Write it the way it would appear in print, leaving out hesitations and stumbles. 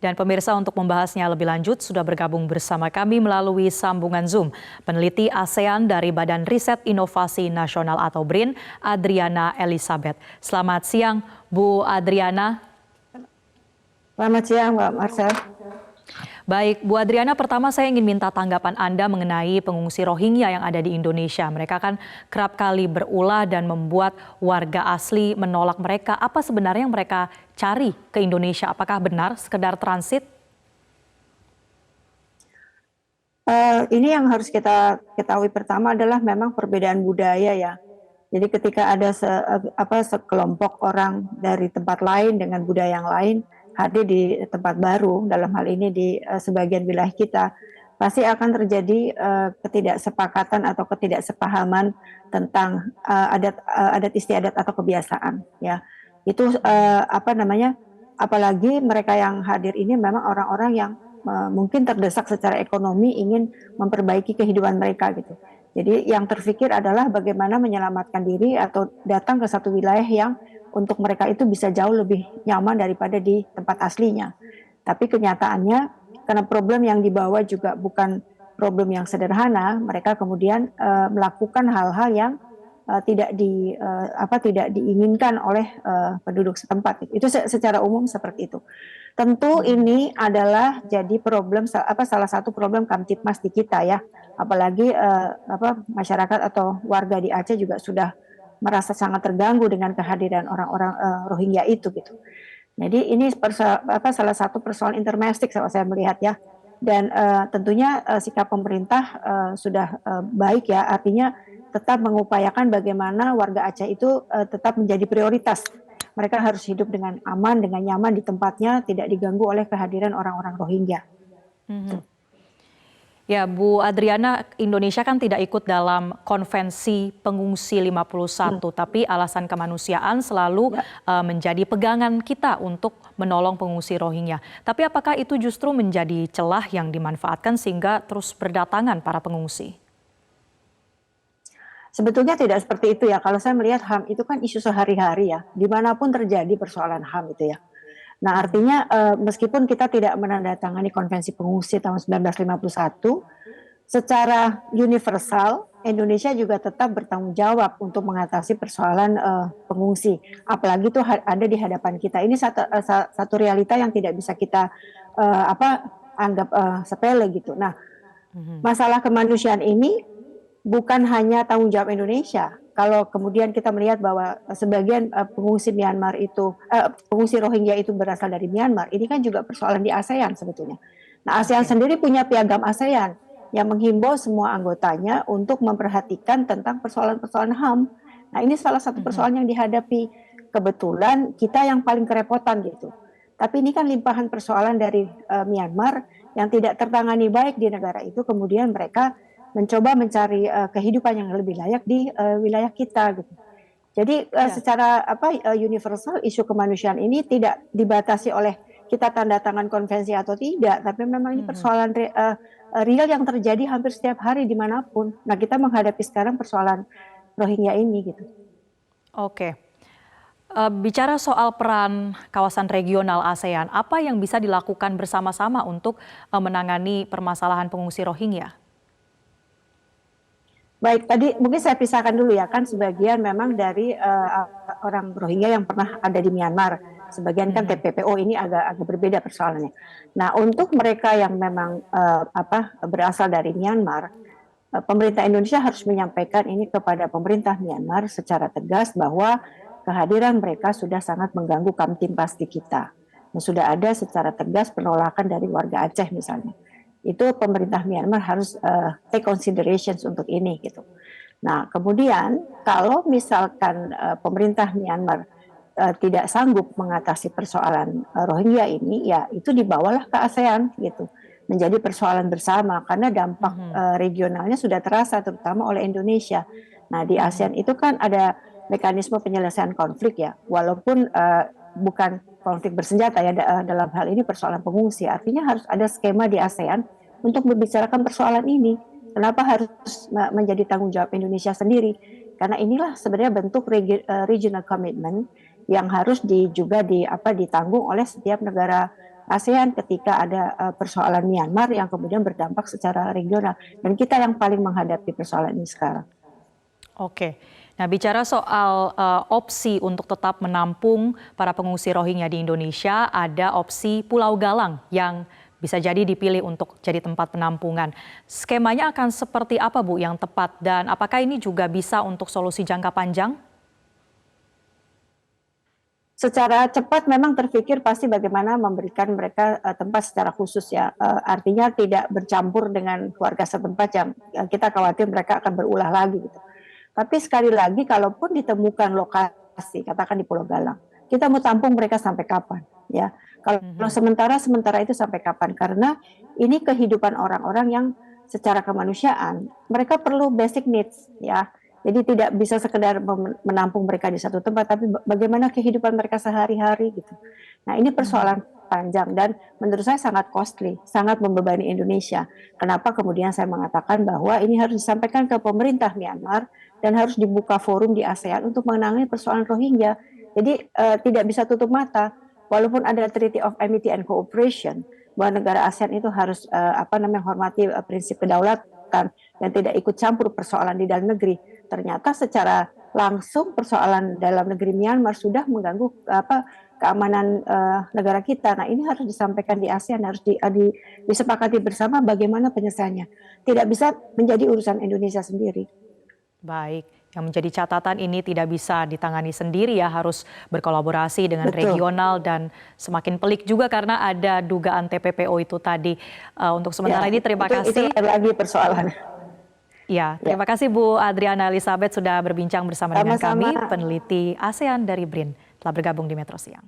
Dan pemirsa, untuk membahasnya lebih lanjut sudah bergabung bersama kami melalui sambungan Zoom peneliti ASEAN dari Badan Riset Inovasi Nasional atau BRIN, Adriana Elizabeth. Selamat siang, Bu Adriana. Selamat siang, Mbak Marcel. Baik, Bu Adriana, pertama saya ingin minta tanggapan Anda mengenai pengungsi Rohingya yang ada di Indonesia. Mereka kan kerap kali berulah dan membuat warga asli menolak mereka. Apa sebenarnya yang mereka cari ke Indonesia? Apakah benar sekedar transit? Ini yang harus kita ketahui pertama adalah memang perbedaan budaya ya. Jadi ketika ada sekelompok orang dari tempat lain dengan budaya yang lain hadir di tempat baru, dalam hal ini di sebagian wilayah kita, pasti akan terjadi ketidaksepakatan atau ketidaksepahaman tentang adat istiadat atau kebiasaan. Ya, itu apalagi mereka yang hadir ini memang orang-orang yang mungkin terdesak secara ekonomi ingin memperbaiki kehidupan mereka gitu. Jadi yang terfikir adalah bagaimana menyelamatkan diri atau datang ke satu wilayah yang untuk mereka itu bisa jauh lebih nyaman daripada di tempat aslinya. Tapi kenyataannya karena problem yang dibawa juga bukan problem yang sederhana, mereka kemudian melakukan hal-hal yang tidak diinginkan oleh penduduk setempat. Itu secara umum seperti itu. Tentu ini adalah jadi problem salah satu problem Kamtipmas di kita ya. Apalagi masyarakat atau warga di Aceh juga sudah merasa sangat terganggu dengan kehadiran orang-orang Rohingya itu gitu. Jadi ini salah satu persoalan intermestik kalau saya melihat ya. Dan tentunya sikap pemerintah sudah baik ya, artinya tetap mengupayakan bagaimana warga Aceh itu tetap menjadi prioritas. Mereka harus hidup dengan aman, dengan nyaman di tempatnya, tidak diganggu oleh kehadiran orang-orang Rohingya. Ya, Bu Adriana, Indonesia kan tidak ikut dalam Konvensi Pengungsi 51, tapi alasan kemanusiaan selalu menjadi pegangan kita untuk menolong pengungsi Rohingya. Tapi apakah itu justru menjadi celah yang dimanfaatkan sehingga terus berdatangan para pengungsi? Sebetulnya tidak seperti itu ya. Kalau saya melihat HAM itu kan isu sehari-hari ya. Dimanapun terjadi persoalan HAM itu ya. Nah artinya meskipun kita tidak menandatangani Konvensi Pengungsi tahun 1951, secara universal Indonesia juga tetap bertanggung jawab untuk mengatasi persoalan pengungsi. Apalagi itu ada di hadapan kita. Ini satu realita yang tidak bisa kita anggap sepele gitu. Nah, masalah kemanusiaan ini bukan hanya tanggung jawab Indonesia. Kalau kemudian kita melihat bahwa sebagian pengungsi Myanmar itu, pengungsi Rohingya itu berasal dari Myanmar, ini kan juga persoalan di ASEAN sebetulnya. Nah, ASEAN sendiri punya piagam ASEAN yang menghimbau semua anggotanya untuk memperhatikan tentang persoalan-persoalan HAM. Nah, ini salah satu persoalan yang dihadapi. Kebetulan kita yang paling kerepotan gitu. Tapi ini kan limpahan persoalan dari Myanmar yang tidak tertangani baik di negara itu, kemudian mereka mencoba mencari kehidupan yang lebih layak di wilayah kita gitu. Jadi secara universal isu kemanusiaan ini tidak dibatasi oleh kita tanda tangan konvensi atau tidak, tapi memang ini persoalan real yang terjadi hampir setiap hari dimanapun. Nah, kita menghadapi sekarang persoalan Rohingya ini gitu. Oke. Bicara soal peran kawasan regional ASEAN, apa yang bisa dilakukan bersama-sama untuk menangani permasalahan pengungsi Rohingya? Baik, tadi mungkin saya pisahkan dulu ya, kan sebagian memang dari orang Rohingya yang pernah ada di Myanmar, sebagian kan TPPO, ini agak berbeda persoalannya. Nah, untuk mereka yang memang berasal dari Myanmar, pemerintah Indonesia harus menyampaikan ini kepada pemerintah Myanmar secara tegas bahwa kehadiran mereka sudah sangat mengganggu Kamtipmas di kita. Nah, sudah ada secara tegas penolakan dari warga Aceh misalnya. Itu pemerintah Myanmar harus take considerations untuk ini gitu. Nah, kemudian kalau misalkan pemerintah Myanmar tidak sanggup mengatasi persoalan Rohingya ini, ya itu dibawalah ke ASEAN gitu, menjadi persoalan bersama karena dampak regionalnya sudah terasa terutama oleh Indonesia. Nah, di ASEAN itu kan ada mekanisme penyelesaian konflik ya, walaupun bukan konflik bersenjata ya, dalam hal ini persoalan pengungsi. Artinya harus ada skema di ASEAN untuk membicarakan persoalan ini. Kenapa harus menjadi tanggung jawab Indonesia sendiri? Karena inilah sebenarnya bentuk regional commitment yang harus juga ditanggung oleh setiap negara ASEAN ketika ada persoalan Myanmar yang kemudian berdampak secara regional. Dan kita yang paling menghadapi persoalan ini sekarang. Oke, nah bicara soal opsi untuk tetap menampung para pengungsi Rohingya di Indonesia, ada opsi Pulau Galang yang bisa jadi dipilih untuk jadi tempat penampungan. Skemanya akan seperti apa Bu yang tepat dan apakah ini juga bisa untuk solusi jangka panjang? Secara cepat memang terpikir pasti bagaimana memberikan mereka tempat secara khusus ya. Artinya tidak bercampur dengan warga setempat yang kita khawatir mereka akan berulah lagi gitu. Tapi sekali lagi kalaupun ditemukan lokasi, katakan di Pulau Galang, kita mau tampung mereka sampai kapan ya? Kalau sementara itu sampai kapan? Karena ini kehidupan orang-orang yang secara kemanusiaan mereka perlu basic needs ya. Jadi tidak bisa sekedar menampung mereka di satu tempat, tapi bagaimana kehidupan mereka sehari-hari gitu. Nah ini persoalan panjang dan menurut saya sangat costly, sangat membebani Indonesia. Kenapa kemudian saya mengatakan bahwa ini harus disampaikan ke pemerintah Myanmar dan harus dibuka forum di ASEAN untuk menangani persoalan Rohingya. Jadi tidak bisa tutup mata, walaupun ada Treaty of Amity and Cooperation, bahwa negara ASEAN itu harus menghormati prinsip kedaulatan dan tidak ikut campur persoalan di dalam negeri. Ternyata secara langsung persoalan dalam negeri Myanmar sudah mengganggu keamanan negara kita. Nah ini harus disampaikan di ASEAN, harus disepakati bersama bagaimana penyelesaiannya. Tidak bisa menjadi urusan Indonesia sendiri. Baik, yang menjadi catatan ini tidak bisa ditangani sendiri ya, harus berkolaborasi dengan regional dan semakin pelik juga karena ada dugaan TPPO itu tadi. Untuk sementara ini terima kasih. Itu lagi persoalan. Ya, terima kasih Bu Adriana Elizabeth sudah berbincang bersama dengan kami, peneliti ASEAN dari BRIN, telah bergabung di Metro Siang.